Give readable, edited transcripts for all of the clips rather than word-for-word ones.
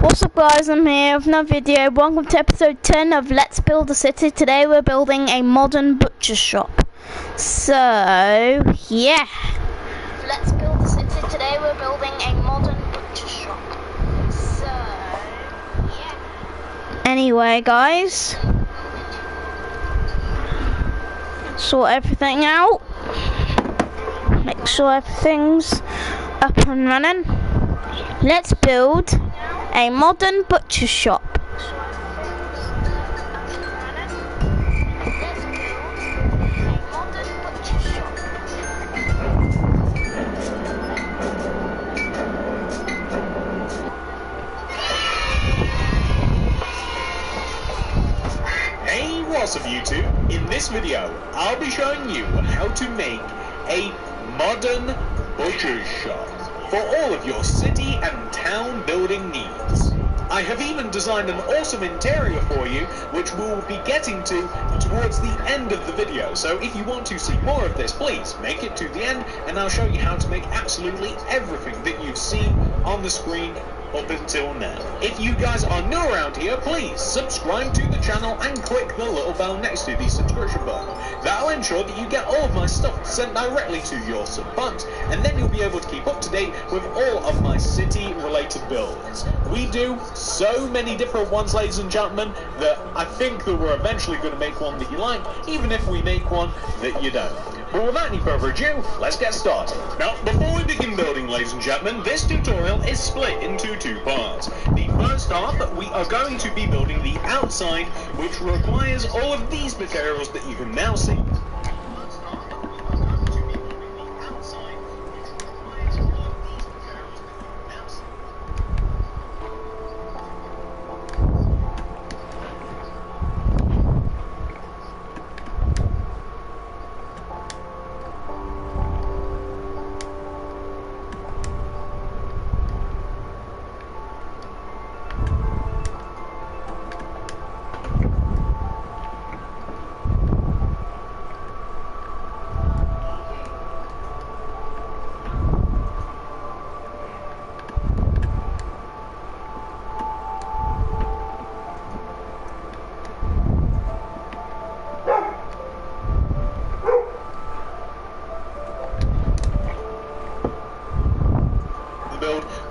What's up guys, I'm here with another video. Welcome to episode 10 of Let's Build a City. Today we're building a modern butcher shop. So, yeah. Let's build a city. Today we're building a modern butcher shop. So, yeah. Anyway guys, sort everything out. Make sure everything's up and running. Let's build a modern butcher shop. Hey, what's up YouTube? In this video, I'll be showing you how to make a modern butcher shop for all of your city and town building needs. I have even designed an awesome interior for you, which we'll be getting to towards the end of the video. So if you want to see more of this, please make it to the end and I'll show you how to make absolutely everything that you've seen on the screen up until now. If you guys are new around here, please subscribe to the channel and click the little bell next to the subscription button. That'll ensure that you get all of my stuff sent directly to your sub box, and then you'll be able to keep up to date with all of my city related builds. We do so many different ones, ladies and gentlemen, that I think that we're eventually going to make one that you like, even if we make one that you don't. But without any further ado, let's get started. Now, before we begin building, ladies and gentlemen, this tutorial is split into two parts. The first half, we are going to be building the outside, which requires all of these materials that you can now see.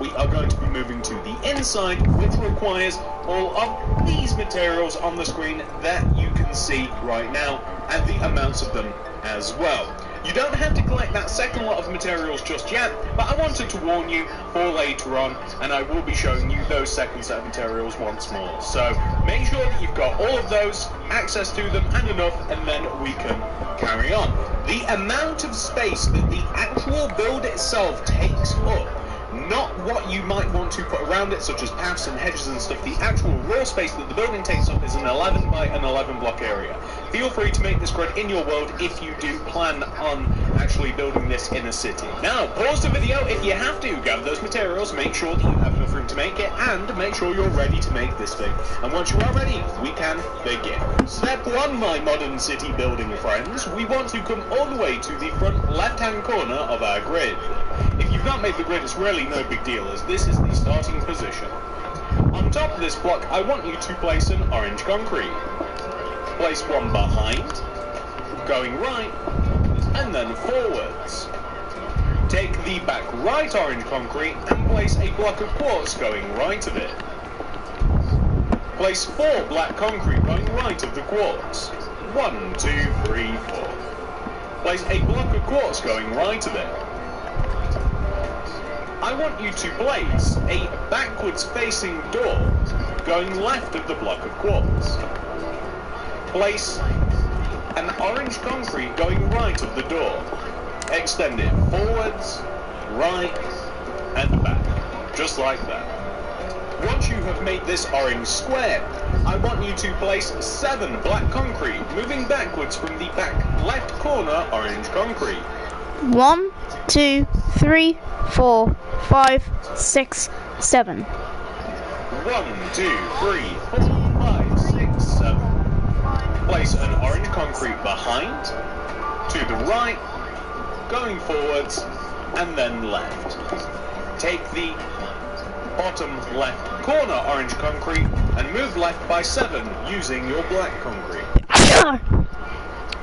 We are going to be moving to the inside, which requires all of these materials on the screen that you can see right now, and the amounts of them as well. You don't have to collect that second lot of materials just yet, but I wanted to warn you for later on, and I will be showing you those second set of materials once more. So make sure that you've got all of those, access to them, and enough, and then we can carry on. The amount of space that the actual build itself takes up, not what you might want to put around it, such as paths and hedges and stuff. The actual real space that the building takes up is an 11 by an 11 block area. Feel free to make this grid in your world if you do plan on actually building this in a city. Now, pause the video if you have to, gather those materials, make sure that you have enough room to make it, and make sure you're ready to make this thing. And once you are ready, we can begin. Step 1, my modern city building friends, we want to come all the way to the front left-hand corner of our grid. If you've not made the grid, it's really no big deal, as this is the starting position. On top of this block, I want you to place an orange concrete. Place one behind, going right, and then forwards. Take the back right orange concrete and place a block of quartz going right of it. Place 4 black concrete going right of the quartz. 1, 2, 3, 4. Place a block of quartz going right of it. I want you to place a backwards facing door going left of the block of quartz. Place an orange concrete going right of the door. Extend it forwards, right, and back, just like that. Once you have made this orange square, I want you to place 7 black concrete moving backwards from the back left corner orange concrete. 1, 2, 3, 4, 5, 6, 7. 1, 2, 3, 4, 5, 6, 7. Place an orange concrete behind, to the right, going forwards, and then left. Take the bottom left corner orange concrete and move left by 7 using your black concrete.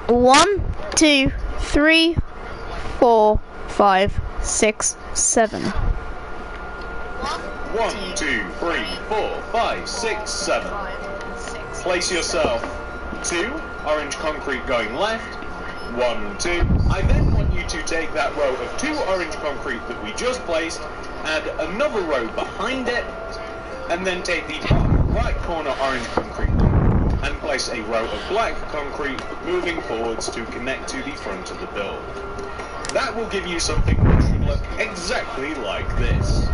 1, 2, 3, 4, 5, 6, 7. 1, 2, 3, 4, 5, 6, 7. Place yourself 2 orange concrete going left. 1, 2. I then want you to take that row of 2 orange concrete that we just placed, add another row behind it, and then take the bottom right corner orange concrete and place a row of black concrete moving forwards to connect to the front of the build. That will give you something which should look exactly like this.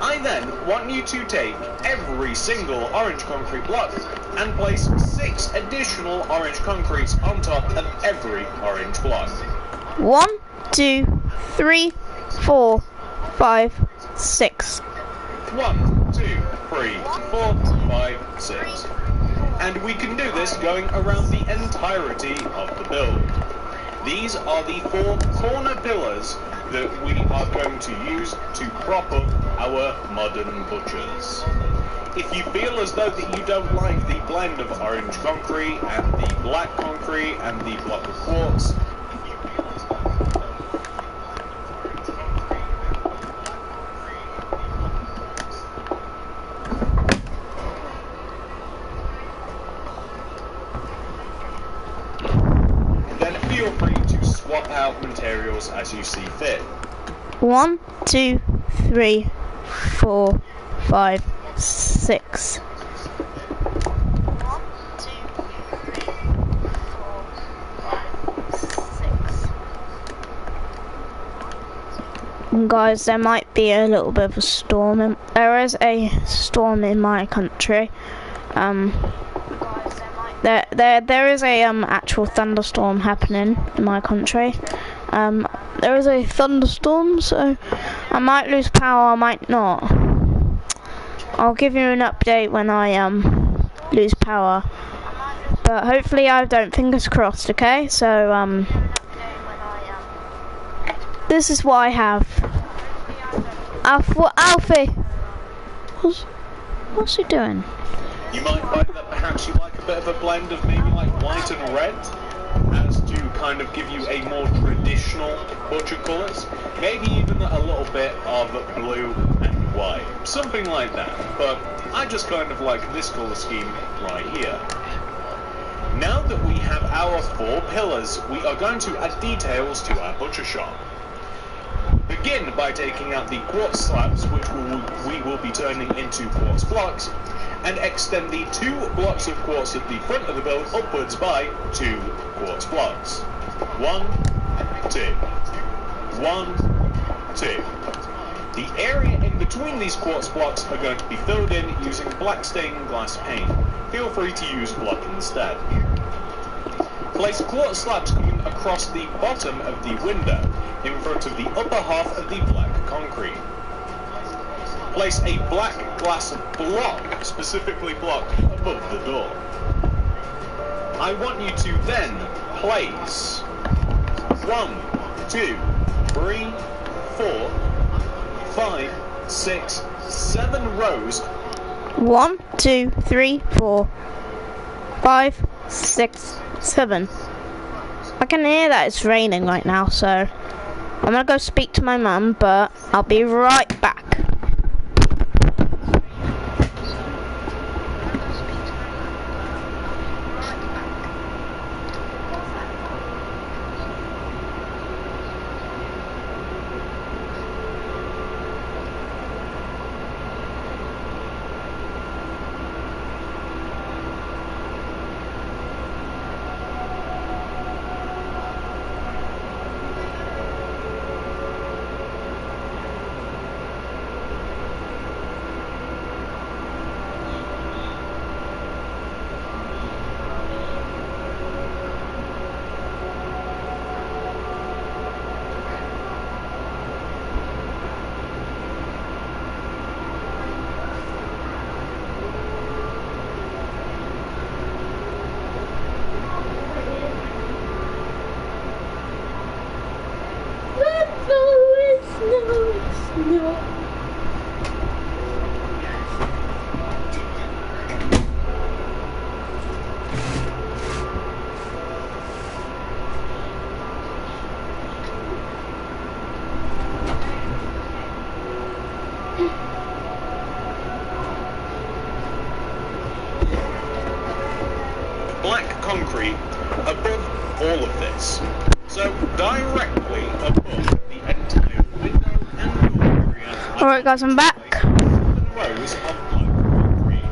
I then want you to take every single orange concrete block and place 6 additional orange concretes on top of every orange block. 1, 2, 3, 4, 5, 6. 1, 2, 3, 4, 5, 6. And we can do this going around the entirety of the build. These are the 4 corner pillars that we are going to use to prop up our modern butchers. If you feel as though that you don't like the blend of orange concrete and the black concrete and the block of quartz, then feel free to swap out materials as you see fit. 1, 2, 3, 4, 5, 6. 1, 2, 3, 4, 5, 6. Guys, there might be a little bit of a storm. There is a storm in my country. There is a actual thunderstorm happening in my country. There is a thunderstorm, so I might lose power, I might not. I'll give you an update when I lose power. But hopefully I don't, fingers crossed, okay? So this is what I have. Alfie! What's he doing? You might find that perhaps you like a bit of a blend of maybe like white and red, as to kind of give you a more traditional butcher colours. Maybe even a little bit of blue and white, something like that. But I just kind of like this colour scheme right here. Now that we have our 4 pillars, we are going to add details to our butcher shop. Begin by taking out the quartz slabs, which we will be turning into quartz blocks, and extend the 2 blocks of quartz at the front of the build upwards by 2 quartz blocks. 1, 2. 1, 2. The area in between these quartz blocks are going to be filled in using black stained glass paint. Feel free to use block instead. Place quartz slabs coming across the bottom of the window in front of the upper half of the black concrete. Place a black glass block, specifically blocked above the door. I want you to then place 1, 2, 3, 4, 5, 6, 7 rows. 1, 2, 3, 4, 5, 6, 7. I can hear that it's raining right now, so I'm gonna go speak to my mum, but I'll be right back. black concrete above all of this. So directly above the entire window and door area. Alright guys, I'm back. 7 rows of black concrete.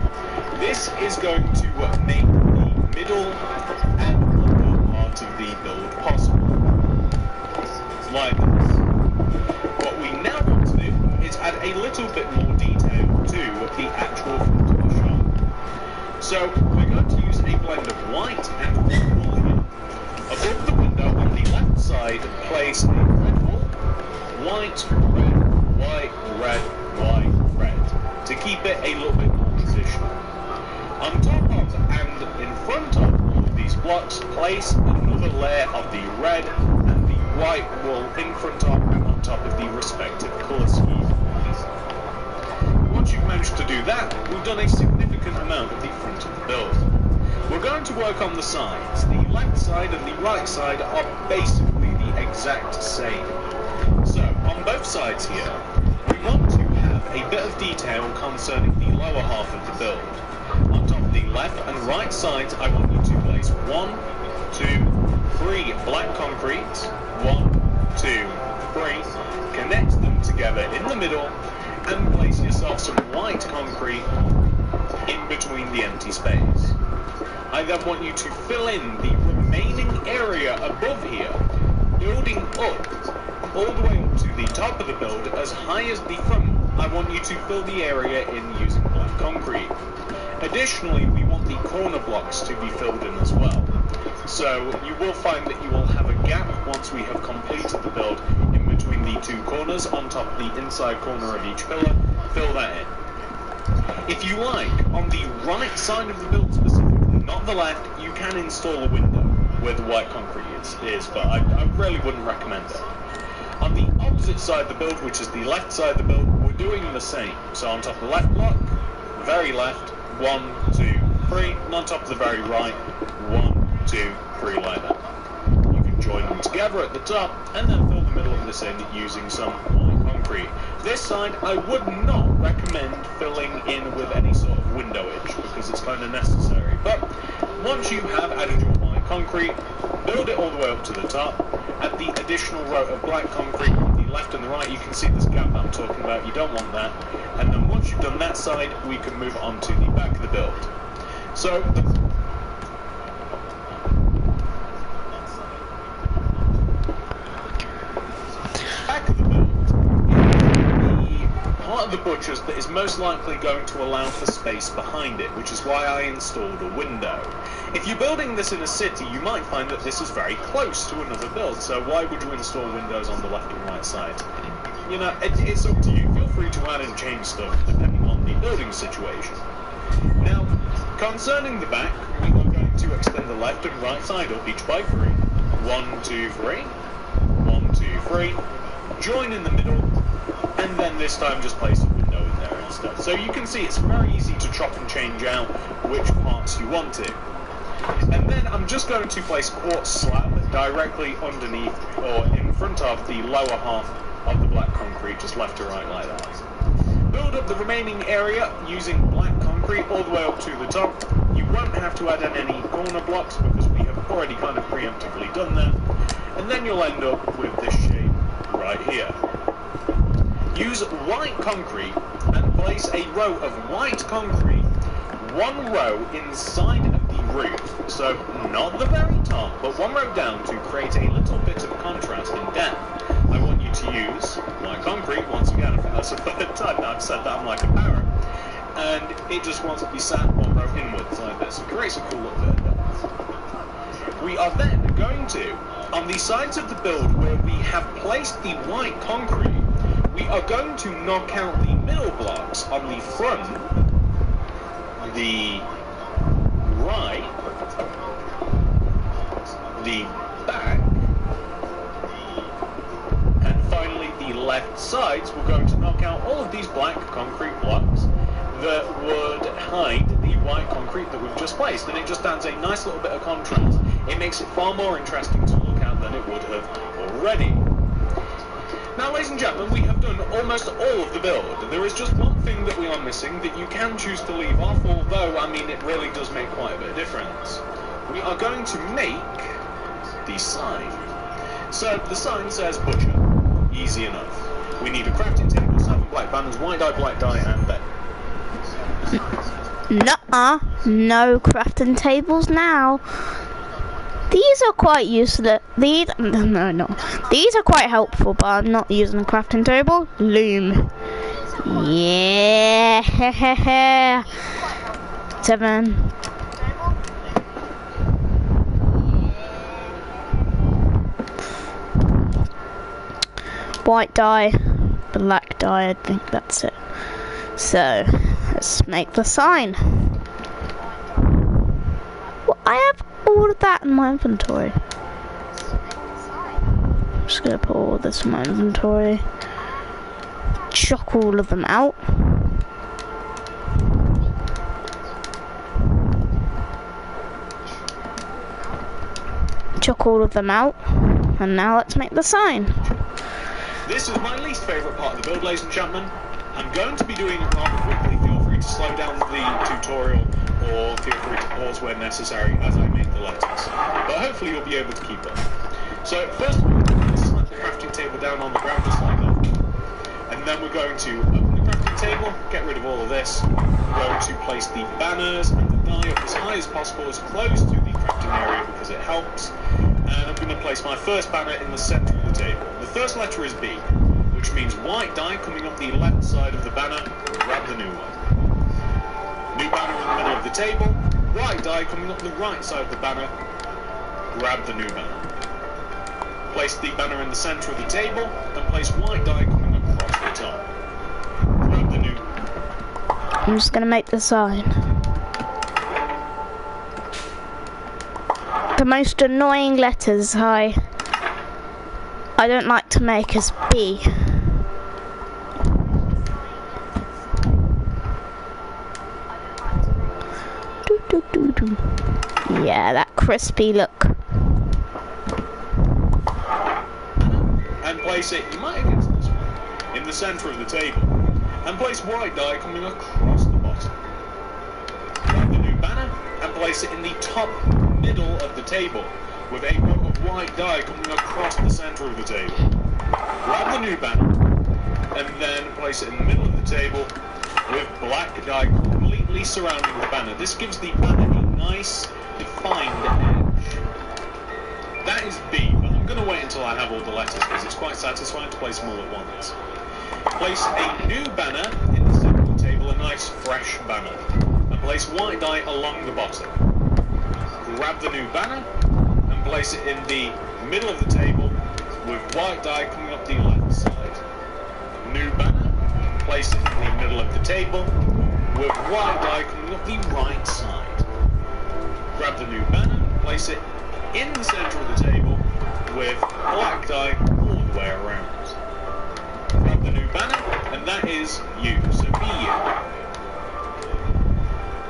This is going to make the middle and upper part of the build possible. Like this. What we now want to do is add a little bit more detail to the actual front of the shop. So we're going to use a blend of white and red wool here. Above the window on the left side, place a red wool, white, red, red, to keep it a little bit more positional. On top of and in front of all of these blocks, place another layer of the red and the white wool in front of and on top of the respective colour schemes. Once you've managed to do that, we've done a significant amount of the front of the build. We're going to work on the sides. The left side and the right side are basically the exact same. So, on both sides here, we want to have a bit of detail concerning the lower half of the build. On top of the left and right sides, I want you to place 1, 2, 3 black concrete, 1, 2, 3, connect them together in the middle, and place yourself some white concrete in between the empty space. I then want you to fill in the remaining area above here, building up all the way up to the top of the build as high as the front. I want you to fill the area in using black concrete. Additionally, we want the corner blocks to be filled in as well. So you will find that you will have a gap once we have completed the build in between the two corners on top of the inside corner of each pillar. Fill that in. If you like, on the right side of the build specifically, not the left, you can install a window where the white concrete is, but I really wouldn't recommend it. On the opposite side of the build, which is the left side of the build, we're doing the same. So on top of the left block, very left, 1, 2, 3, and on top of the very right, 1, 2, 3 like that. You can join them together at the top, and then fill the middle of this in using some white concrete. This side, I would not recommend filling in with any sort of window edge, because it's kind of necessary. But once you have added your white concrete, build it all the way up to the top. Add the additional row of black concrete on the left and the right. You can see this gap that I'm talking about. You don't want that. And then once you've done that side, we can move on to the back of the build. So the back of the build is the part of the butcher's that is most likely going to allow for space behind it, which is why I installed a window. If you're building this in a city, you might find that this is very close to another build, so why would you install windows on the left and right side? You know, it's up to you. Feel free to add and change stuff depending on the building situation. Now, concerning the back, we are going to extend the left and right side up each by 3. 1, 2, 3. 1, 2, 3. Join in the middle, and then this time just place a window in there instead. So you can see it's very easy to chop and change out which parts you want to. And then I'm just going to place quartz slab directly underneath or in front of the lower half of the black concrete, just left to right like that. Build up the remaining area using black concrete all the way up to the top. You won't have to add in any corner blocks because we have already kind of preemptively done that. And then you'll end up with this shape right here. Use white concrete and place a row of white concrete, 1 row inside of the roof, so not the very top, but 1 row down to create a little bit of contrast in depth. I want you to use white concrete, once again, I think that's the 3rd time now I've said that I'm like a parrot, and it just wants to be sat 1 row inwards like this. It creates a cool look there. We are then going to, on the sides of the build where we have placed the white concrete, we are going to knock out the middle blocks on the front, the right, the back, and finally the left sides. We're going to knock out all of these black concrete blocks that would hide the white concrete that we've just placed, and it just adds a nice little bit of contrast. It makes it far more interesting to look at than it would have already. Now, ladies and gentlemen, we have done almost all of the build. There is just one thing that we are missing that you can choose to leave off, although, I mean, it really does make quite a bit of difference. we are going to make the sign. So the sign says butcher. Easy enough. We need a crafting table, 7 black banners, white dye, and bed. Nuh-uh. No crafting tables now. These are quite useless. These are quite helpful, but I'm not using a crafting table. Loom. Yeah. 7. White dye, black dye, I think that's it. So, let's make the sign. Well, I have all of that in my inventory. I'm just gonna put all this in my inventory. Chuck all of them out. Chuck all of them out. And now let's make the sign. This is my least favourite part of the build, ladies and gentlemen. I'm going to be doing it rather quickly. Feel free to slow down the tutorial or feel free to pause where necessary as I make the letters. But hopefully you'll be able to keep up. So first of all, we're going to slap the crafting table down on the ground just like that. And then we're going to open the crafting table, get rid of all of this. We're going to place the banners and the die up as high as possible, as close to the crafting area because it helps. And I'm going to place my first banner in the centre of the table. The first letter is B, which means white die coming up the left side of the banner. Grab the new one. New banner in the middle of the table. White die coming up the right side of the banner. Grab the new banner. Place the banner in the centre of the table and place white die coming across the top. Grab the new. I'm just going to make the sign. The most annoying letters I don't like to make is B. Yeah, that crispy look. And place it, you might have guessed this one, in the centre of the table. And place white die coming across the bottom. Grab the new banner and place it in the top middle of the table with a row of white die coming across the centre of the table. Grab the new banner and then place it in the middle of the table with black die completely surrounding the banner. This gives the banner a nice defined edge. That is B, but I'm going to wait until I have all the letters because it's quite satisfying to place them all at once. Place a new banner in the centre of the table, a nice fresh banner, and place white die along the bottom. Grab the new banner and place it in the middle of the table with white die coming up the left side. New banner, place it in the middle of the table with white die coming up the right side. Grab the new banner, place it in the centre of the table with black die all the way around. Grab the new banner and that is U, so BU.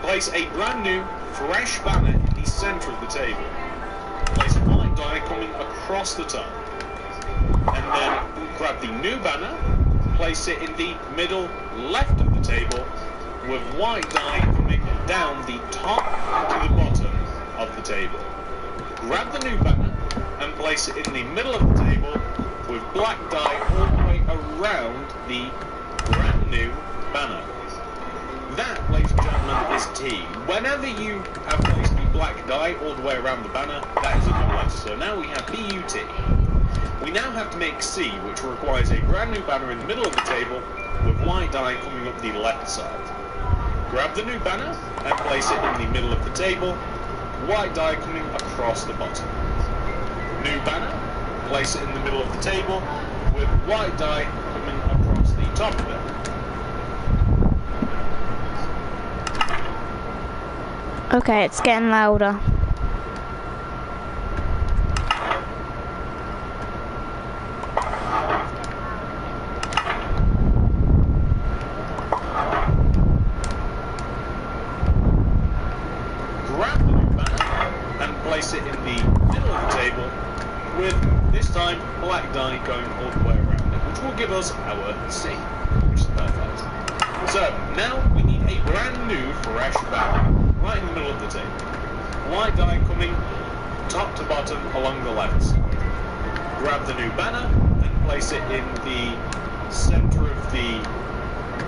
Place a brand new fresh banner in the centre of the table. Place white die coming across the top. And then grab the new banner, place it in the middle left of the table with white die coming down the top to the bottom of the table. Grab the new banner and place it in the middle of the table with black die all the way around the brand new banner. That, ladies and gentlemen, is T. Whenever you have placed the black die all the way around the banner, that is a good letter. So now we have BUT. We now have to make C, which requires a brand new banner in the middle of the table with white die coming up the left side. Grab the new banner and place it in the middle of the table, white die coming across the bottom. New banner, place it in the middle of the table with white die coming across the top of it. Okay, it's getting louder. Grab the new banner and place it in the middle of the table with, this time, black die going all the way around it, which will give us our C, which is perfect. So, now we need a brand new fresh banner right in the middle of the table. white die coming top to bottom along the left side. Grab the new banner and place it in the center of the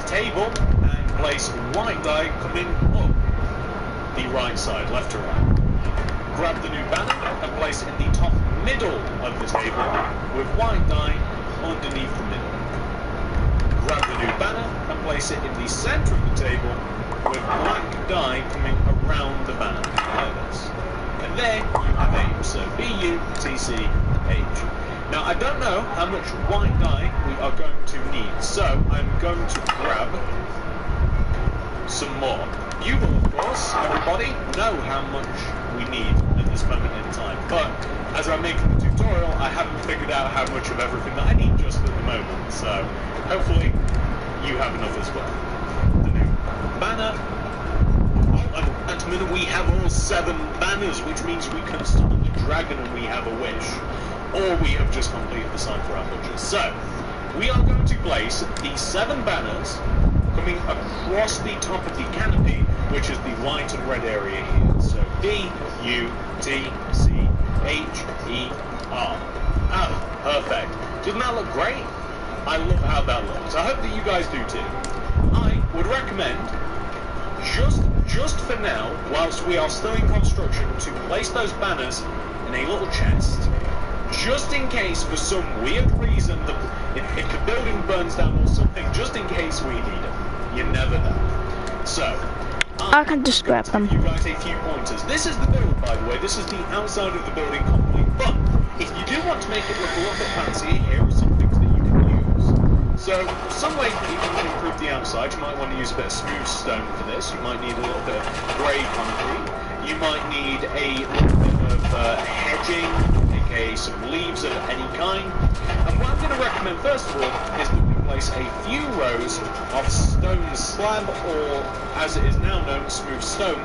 table and place white die coming up the right side, left to right. Grab the new banner and place it in the top middle of the table with white die underneath the middle. Grab the new banner and place it in the center of the table with black die coming around the banner, like this. And there you have aim, so B-U-T-C-H. Now I don't know how much white die we are going to need, so I'm going to grab some more. You will, of course, everybody, know how much we need at this moment in time, but as I'm making the tutorial, I haven't figured out how much of everything that I need just at the moment, so hopefully you have enough as well. The new banner. At the minute we have all 7 banners, which means we can start the dragon and we have a wish. Or we have just completed the sign for our butchers. So, we are going to place the 7 banners coming across the top of the canopy, which is the white and red area here. So, B-U-T-C-H-E-R. Ah, perfect. Doesn't that look great? I love how that looks. I hope that you guys do too. I would recommend, just for now, whilst we are still in construction, to place those banners in a little chest, just in case for some weird reason that if the building burns down or something, just in case we need them. You never know. So, I can just grab them. You guys a few pointers. This is the build, by the way. This is the outside of the building complete. But if you do want to make it look a little bit fancier, here are some things that you can use. So, some way that you can improve the outside, you might want to use a bit of smooth stone for this. You might need a little bit of grey concrete. You might need a little bit of hedging, aka some leaves of any kind. And what I'm going to recommend first of all is that we place a few rows of stone slab, or as it is now known, smooth stone,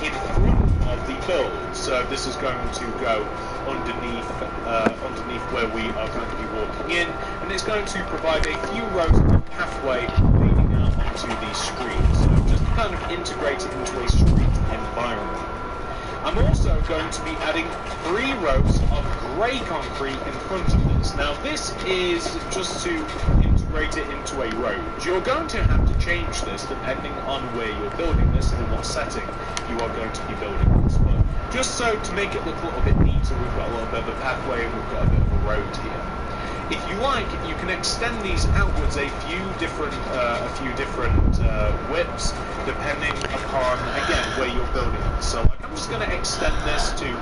in front of the build. So this is going to go underneath where we are going to be walking in, and it's going to provide a few rows of pathway leading out onto the street. So just to kind of integrate it into a street environment. I'm also going to be adding 3 rows of grey concrete in front of this. Now this is just to integrate it into a road. You're going to have to change this depending on where you're building this and in what setting you are going to be building this. But just so to make it look a little bit neater, we've got a little bit of a pathway and we've got a bit of a road here. If you like, you can extend these outwards a few different widths, depending upon, again, where you're building it. So, like, I'm just going to extend this to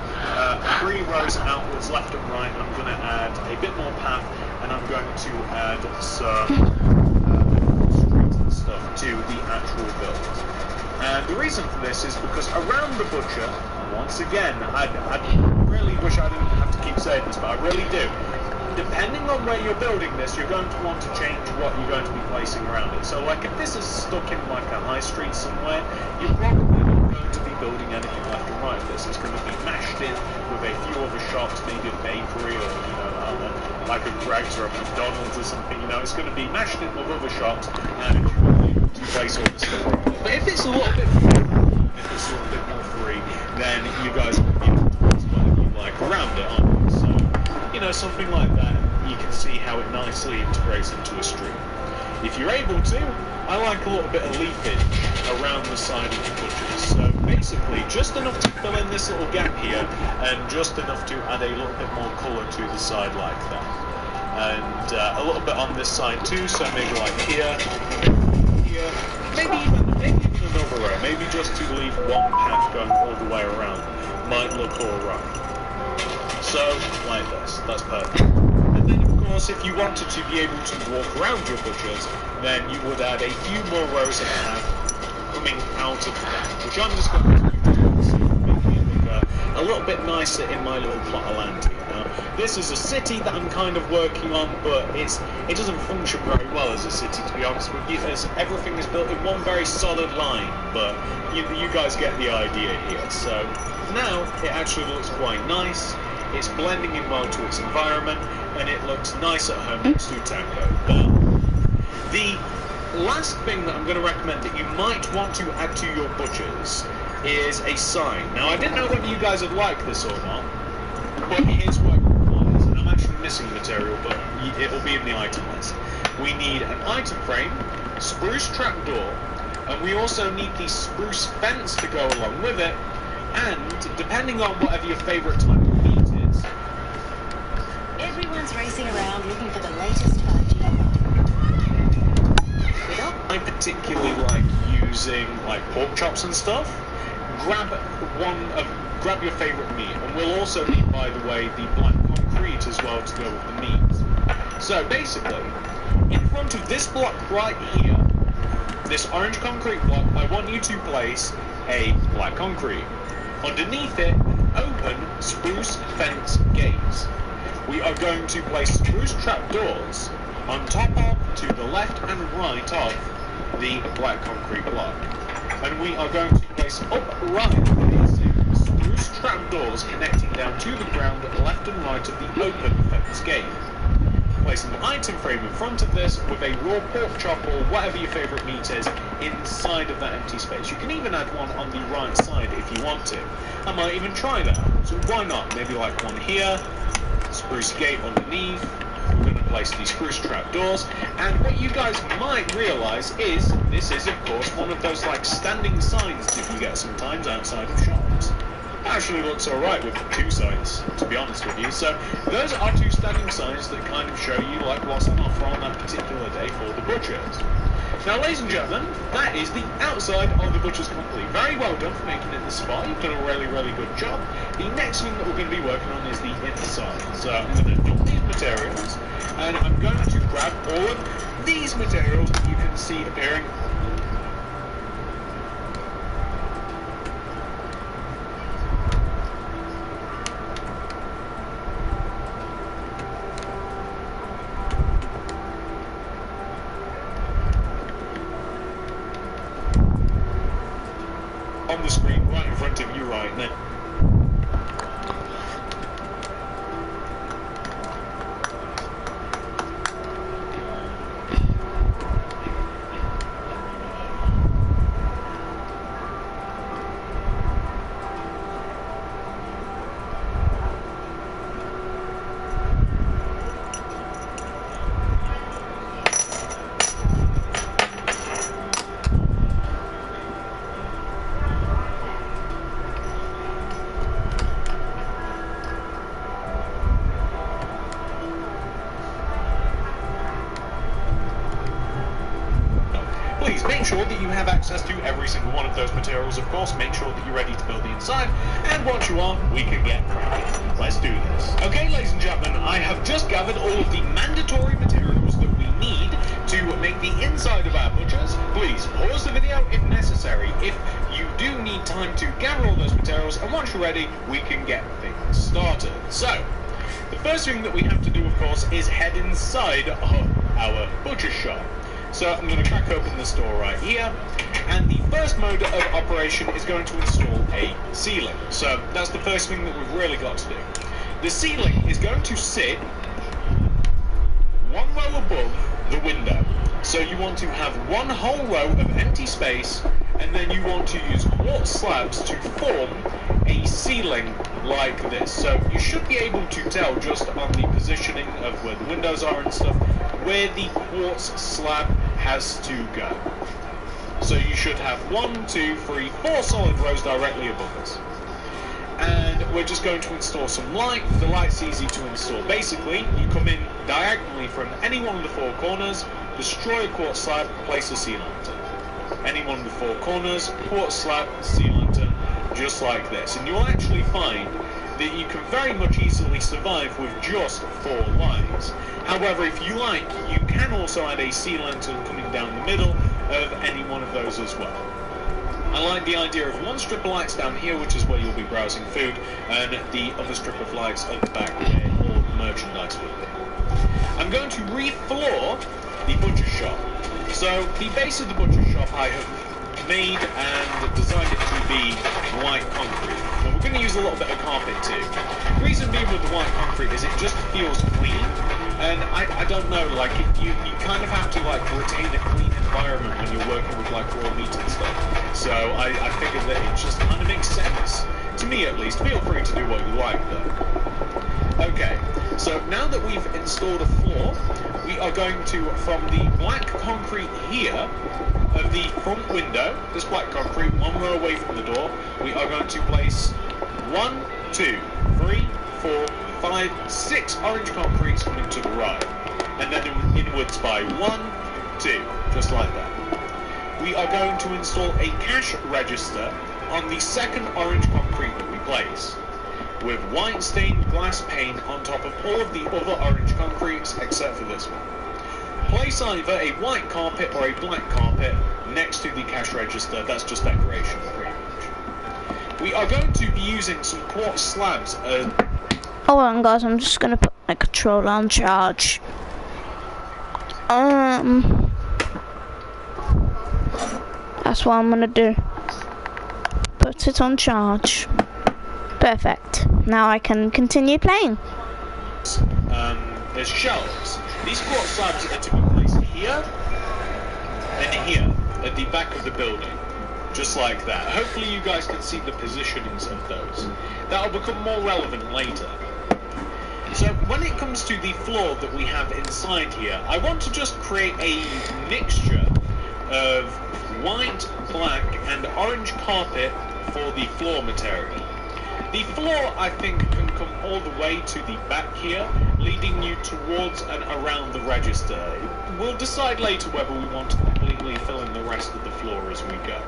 3 rows outwards, left and right. I'm going to add a bit more path, and I'm going to add some streets and stuff to the actual build. And the reason for this is because around the butcher, once again, I really wish I didn't have to keep saying this, but I really do. Depending on where you're building this, you're going to want to change what you're going to be placing around it. So, like, if this is stuck in, like, a high street somewhere, you're probably not going to be building anything left and right of this. It's going to be mashed in with a few other shops, maybe a bakery or, you know, like a Greggs or a McDonald's or something, you know. It's going to be mashed in with other shops, and you will be able to place all the stuff around it. But if it's a little bit more free, then you guys will be able to place whatever you like around it, aren't you? So, you know, something like that, you can see how it nicely integrates into a street. If you're able to, I like a little bit of leafage around the side of the butchers. So basically, just enough to fill in this little gap here, and just enough to add a little bit more colour to the side like that. And a little bit on this side too, so maybe like here, maybe even another row, maybe just to leave one path going all the way around. Might look alright. So, like this, that's perfect. And then of course, if you wanted to be able to walk around your butchers, then you would add a few more rows of path coming out of that, which I'm just going to make it look a little bit nicer in my little plot of land here. Now, this is a city that I'm kind of working on, but it doesn't function very well as a city, to be honest with you, as everything is built in one very solid line, but you guys get the idea here. So, now, it actually looks quite nice. It's blending in well to its environment, and it looks nice at home next to Tango. But the last thing that I'm going to recommend that you might want to add to your butchers is a sign. Now, I didn't know whether you guys would like this or not, but here's what it requires. And I'm actually missing material, but it will be in the item list. We need an item frame, spruce trapdoor, and we also need the spruce fence to go along with it, and depending on whatever your favourite type of meat is. Everyone's racing around looking for the latest 5G. I particularly like using like pork chops and stuff. Grab your favourite meat, and we'll also need, by the way, the black concrete as well to go with the meat. So basically, in front of this block right here, this orange concrete block, I want you to place a black concrete. Underneath it, an open spruce fence gate. We are going to place spruce trapdoors on top of, to the left and right of, the black concrete block. And we are going to place upright facing spruce trapdoors connecting down to the ground left and right of the open fence gate. Place an item frame in front of this with a raw pork chop or whatever your favourite meat is inside of that empty space. You can even add one on the right side if you want to. I might even try that. So why not? Maybe like one here, spruce gate underneath. We're going to place these spruce trapdoors. And what you guys might realise is this is of course one of those like standing signs that you get sometimes outside of shops. Actually looks alright with two signs, to be honest with you. So those are two standing signs that kind of show you like what's on offer on that particular day for the butchers. Now, ladies and gentlemen, that is the outside of the butcher's complete. Very well done for making it this far. You've done a really, really good job. The next thing that we're going to be working on is the inside. So I'm going to dump these materials, and I'm going to grab all of these materials that you can see appearing on the screen right in front of you right now. Please make sure that you have access to every single one of those materials, of course. Make sure that you're ready to build the inside, and once you are, we can get cracking. Let's do this. Okay, ladies and gentlemen, I have just gathered all of the mandatory materials that we need to make the inside of our butchers. Please pause the video if necessary, if you do need time to gather all those materials, and once you're ready, we can get things started. So, the first thing that we have to do, of course, is head inside of our butcher shop. So I'm going to crack open this door right here, and the first mode of operation is going to install a ceiling. So that's the first thing that we've really got to do. The ceiling is going to sit one row above the window. So you want to have one whole row of empty space, and then you want to use quartz slabs to form a ceiling like this. So you should be able to tell just on the positioning of where the windows are and stuff, where the quartz slab has to go. So you should have 1, 2, 3, 4 solid rows directly above us. And we're just going to install some light. The light's easy to install. Basically, you come in diagonally from any one of the 4 corners, destroy a quartz slab, place a sea lantern. Any one of the 4 corners, quartz slab, sea lantern, just like this. And you'll actually find that you can very much easily survive with just 4 lights. However, if you like, you can also add a sea lantern coming down the middle of any one of those as well. I like the idea of 1 strip of lights down here, which is where you'll be browsing food, and the other strip of lights at the back where all the merchandise will be. I'm going to re-floor the butcher shop. So the base of the butcher shop I have made and designed it to be white concrete. And we're going to use a little bit of carpet too. The reason being with the white concrete is it just feels clean, and I don't know, like you kind of have to like retain a clean environment when you're working with like raw meat and stuff. So I figured that it just kind of makes sense. To me at least. Feel free to do what you like though. Okay, so now that we've installed a floor, we are going to, from the black concrete here of the front window, this black concrete, 1 row away from the door, we are going to place 1, 2, 3, 4, 5, 6 orange concretes coming to the right. And then inwards by 1, 2, just like that. We are going to install a cash register on the second orange concrete that we place, with white stained glass pane on top of all of the other orange concretes except for this one. Place either a white carpet or a black carpet next to the cash register. That's just decoration, pretty much. We are going to be using some quartz slabs. Hold on, guys. I'm just gonna put my controller on charge. That's what I'm gonna do. Put it on charge. Perfect. Now I can continue playing. There's shelves. These quartz slabs are to be placed here and here at the back of the building. Just like that. Hopefully you guys can see the positionings of those. That'll become more relevant later. So when it comes to the floor that we have inside here, I want to just create a mixture of white, black and orange carpet for the floor material. The floor, I think, can come all the way to the back here, leading you towards and around the register. We'll decide later whether we want to completely fill in the rest of the floor as we go.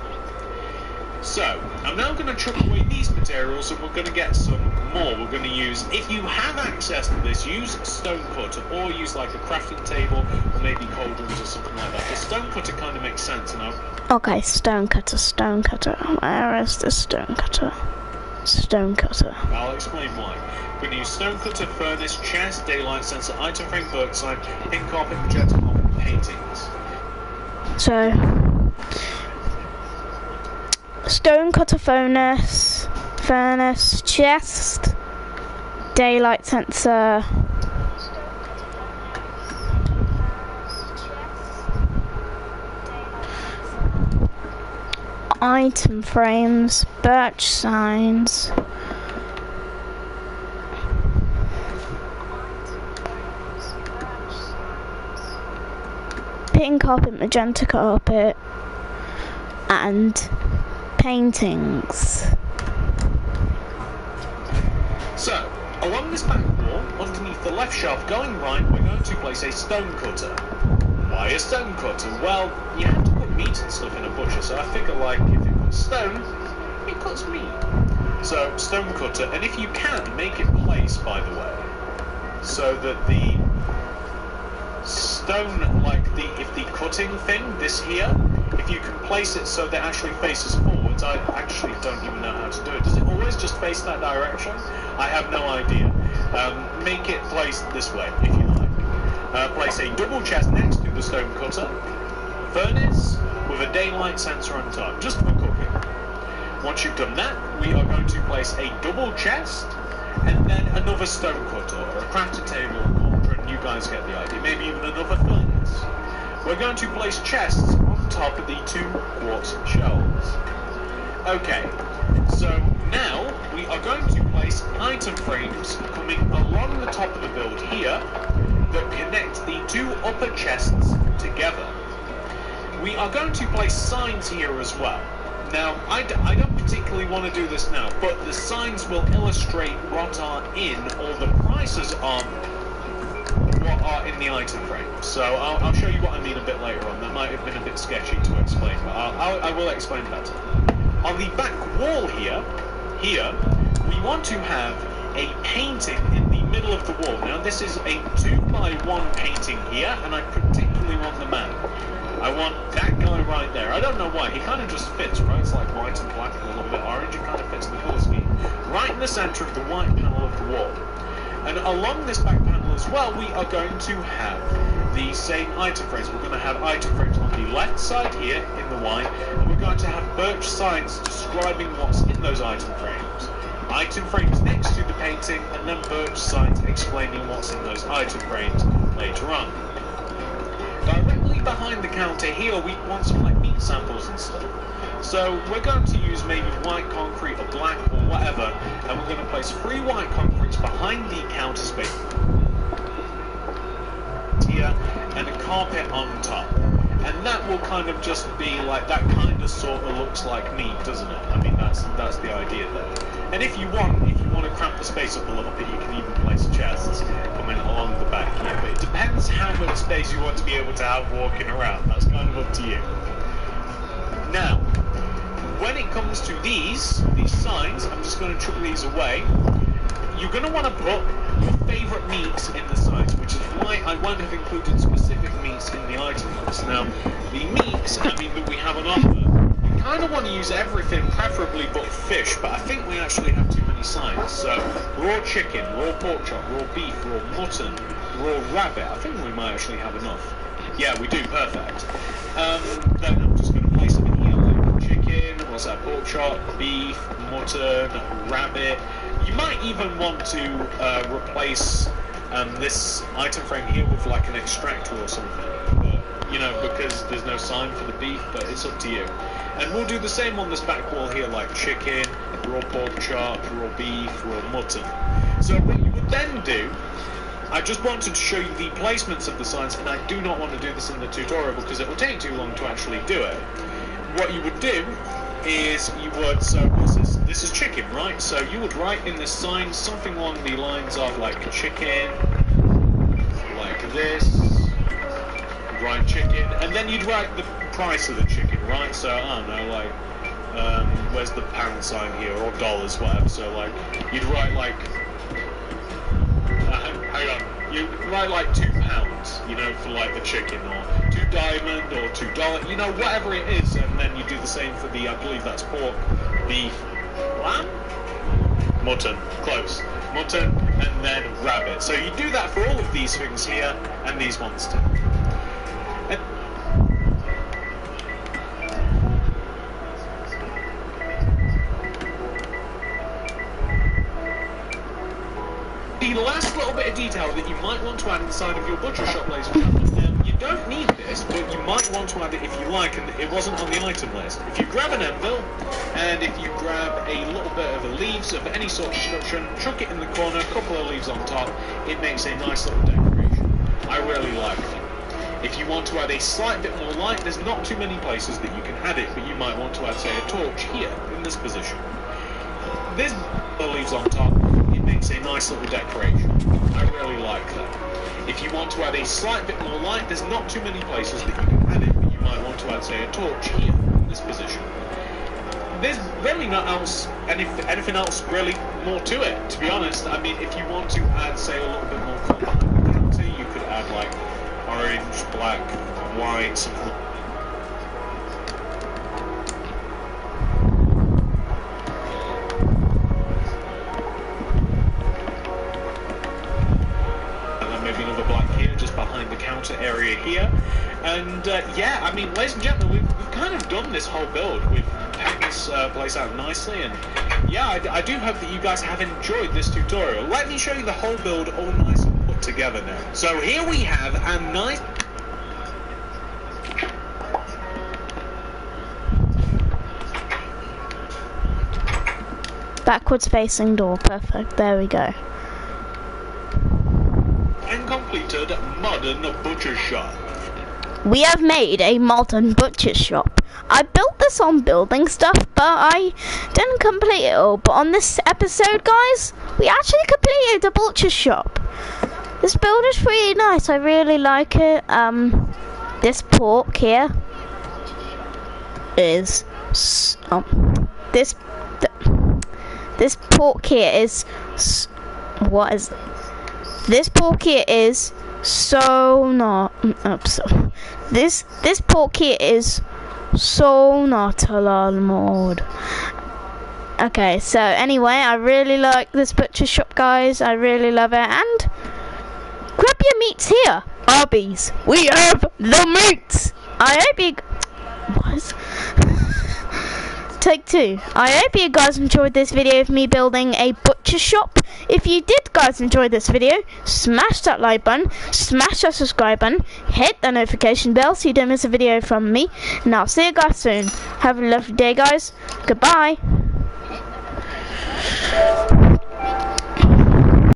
So, I'm now going to chuck away these materials and we're going to get some more. We're going to use, if you have access to this, use a stone cutter or use like a crafting table or maybe cauldrons or something like that. The stone cutter kind of makes sense. Okay, stone cutter, stone cutter. Where is the stone cutter? Stone cutter. I'll explain why. We're going to use stone cutter, furnace, chest, daylight sensor, item frame, birdside, pink carpet, magenta carpet, paintings. So, stone cutter, furnace, chest, daylight sensor, item frames, birch signs, pink carpet, magenta carpet, and paintings. So, along this back wall, underneath the left shelf going right, we're going to place a stone cutter. Why a stone cutter? Well, you have to put meat and stuff in a butcher, so I figure like if it cuts stone, it cuts meat. So, stone cutter, and if you can, make it place, by the way, so that the stone, like if the cutting thing, this here, if you can place it so that it actually faces forwards, I actually don't even know how to do it. Does it always just face that direction? I have no idea. Make it place this way, if you like. Place a double chest next to the stone cutter, furnace with a daylight sensor on top, just for cooking. Once you've done that, we are going to place a double chest, and then another stone cutter, or a crafting table, or cauldron, you guys get the idea, maybe even another furnace. We're going to place chests on top of the 2 quartz shelves. Okay, so now we are going to place item frames coming along the top of the build here that connect the 2 upper chests together. We are going to place signs here as well. Now, I don't particularly want to do this now, but the signs will illustrate what are in, or the prices on what are in the item frame. So I'll show you what I mean a bit later on. That might have been a bit sketchy to explain, but I will explain better. On the back wall here, we want to have a painting in the middle of the wall. Now this is a 2x1 painting here, and I particularly want the man. I want that guy right there. I don't know why, he kind of just fits, right? It's like white and black and a little bit orange, it kind of fits the colour scheme. Right in the centre of the white panel of the wall. And along this back panel as well, we are going to have the same item frames. We're going to have item frames on the left side here in the white, and we're going to have birch signs describing what's in those item frames. Item frames next to the painting, and then birch signs explaining what's in those item frames later on. Directly behind the counter here, we want some like meat samples and stuff. So we're going to use maybe white concrete or black or whatever, and we're going to place 3 white concretes behind the counter space here, and a carpet on top. And that will kind of just be like, that kind of sort of looks like meat, doesn't it? I mean, that's the idea there. And if you want to cramp the space up a little bit, you can even place chests coming along the back here. But it depends how much space you want to be able to have walking around. That's kind of up to you. Now, when it comes to these signs, I'm just going to chuck these away. You're going to want to put your favourite meats in the signs, which is why I won't have included specific meats in the item list. Now, the meats, I mean, that we have on offer, you kind of want to use everything, preferably but fish, but I think we actually have too many signs. So, raw chicken, raw pork chop, raw beef, raw mutton, raw rabbit. I think we might actually have enough. Yeah, we do, perfect. Then I'm just going to place them in here, like chicken, what's that, pork chop, beef, mutton, rabbit. You might even want to replace this item frame here with like an extractor or something, but, you know, because there's no sign for the beef, but it's up to you. And we'll do the same on this back wall here, like chicken, raw pork chop, raw beef, raw mutton. So what you would then do, I just wanted to show you the placements of the signs, and I do not want to do this in the tutorial because it will take too long to actually do it. What you would do is you would, so this is chicken, right? So you would write in the sign something along the lines of like chicken, like this, write chicken, and then you'd write the price of the chicken, right? So I don't know, like where's the pound sign here, or dollars, whatever. So like you'd write like hang on, you write like £2, you know, for like the chicken, or $2 or $2, you know, whatever it is, and then you do the same for the, I believe that's pork, beef, lamb, mutton, close, mutton, and then rabbit. So you do that for all of these things here, and these ones too. And the last little bit of detail that you might want to add inside of your butcher shop laser cabinet, you don't need this, but you might want to add it if you like, and it wasn't on the item list. If you grab an anvil, and if you grab a little bit of the leaves of any sort of construction, chuck it in the corner, a couple of leaves on top, it makes a nice little decoration. I really like it. If you want to add a slight bit more light, there's not too many places that you can add it, but you might want to add, say, a torch here, in this position. There's the leaves on top. Makes a nice little decoration. I really like that. If you want to add a slight bit more light, there's not too many places that you can add it, but you might want to add, say, a torch here, in this position. There's really not anything else really more to it, to be honest. I mean, if you want to add, say, a little bit more colour behind the counter, you could add, like, orange, black, white, something. Area here, and yeah, I mean, ladies and gentlemen, we've kind of done this whole build. We've packed this place out nicely, and yeah, I do hope that you guys have enjoyed this tutorial. Let me show you the whole build all nice and put together now. So here we have a nice backwards facing door, perfect, there we go. And completed modern butcher shop. We have made a modern butcher shop. I built this on building stuff, but I didn't complete it all. But on this episode, guys, we actually completed a butcher shop. This build is pretty nice. I really like it. This pork here is this pork here is what is. This pork here is so not. This pork here is so not halal mode. Okay, so anyway, I really like this butcher shop, guys. I really love it. And grab your meats here, Arby's. We have the meats. I hope you. What? Take two. I hope you guys enjoyed this video of me building a butcher shop. If you did guys enjoy this video, smash that like button, smash that subscribe button, hit the notification bell so you don't miss a video from me, and I'll see you guys soon. Have a lovely day guys. Goodbye.